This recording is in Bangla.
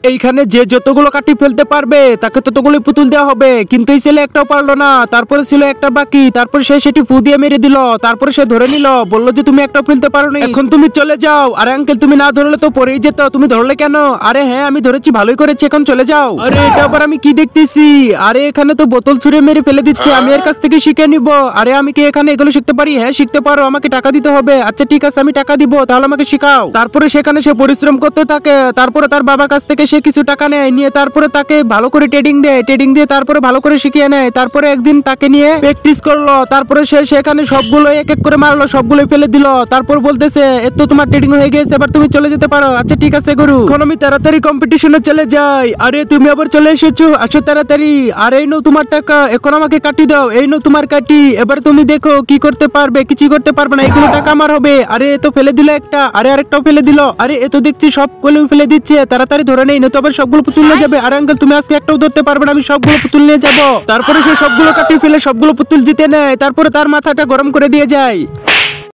এইখানে যে যতগুলো কাটি ফেলতে পারবে তাকে ততগুলো পুতুল দেওয়া হবে, কিন্তু এই ছেলে একটাও পারলো না। তারপরে ছিল একটা বাকি, তারপরে সে সেটি ফু দিয়ে মেরে দিল। তারপরে সে ধরে নিল, বললো যে তুমি একটাও ফেলতে পারো না, এখন তুমি চলে যাও। আরে আঙ্কেল তুমি না ধরলে তো পরেই যেত, তুমি ধরলে কেন? আরে হ্যাঁ আমি ধরেছি, ভালোই করেছি, এখন চলে যাও। আরে এটা আবার আমি কি দেখতেছি? আরে এখানে তো বোতল ছুঁড়ে মেরে ফেলে দিচ্ছে, আমি এর কাছ থেকে শিখে নিব। আরে আমি কি এখানে এগুলো শিখতে পারি? হ্যাঁ শিখতে পারো, আমাকে টাকা দিতে হবে। আচ্ছা ঠিক আছে আমি টাকা দিব, তাহলে আমাকে শেখাও। তারপরে সেখানে সে পরিশ্রম করতে থাকে। তারপরে তার বাবার কাছ থেকে সে কিছু টাকা নেয়, নিয়ে তারপরে তাকে ভালো করে ট্রেডিং দেয়, ট্রেডিং দিয়ে তারপরে ভালো করে শিখিয়ে নেয়। তারপরে একদিন তাকে নিয়ে প্র্যাকটিস করলো, তারপরে সে সেখানে সবগুলো এক এক করে মারলো, সবগুলো ফেলে দিল। তারপর বলতেছে এত তোমার ট্রেডিং হয়ে গেছে, এবার তুমি চলে যেতে পারো। আচ্ছা ঠিক আছে গুরু, এখন আমি তাড়াতাড়ি কম্পিটিশনে চলে যাই। আরে তুমি আবার চলে এসেছো, আসো তাড়াতাড়ি। আর এই নাও তোমার টাকা, এখন আমাকে কাটি দাও। এই নাও তোমার কাটি, এবার তুমি দেখো কি করতে পারবে। কিছু করতে পারবে না, এগুলো টাকা আমার হবে। আরে এ তো ফেলে দিল একটা, আরে আরেকটাও ফেলে দিল। আরে এ তো দেখছি সবগুলো ফেলে দিচ্ছে, তাড়াতাড়ি ধরে নেই, নয়তো আবার সবগুলো পুতুল নিয়ে যাবে। আরে আঙ্কেল তুমি আজকে একটাও ধরতে পারবে না, আমি সবগুলো পুতুল নিয়ে যাবো। তারপরে সে সবগুলো কাটি ফেলে সবগুলো পুতুল জিতে নেয়। তারপরে তার মাথাটা গরম করে দিয়ে যায়।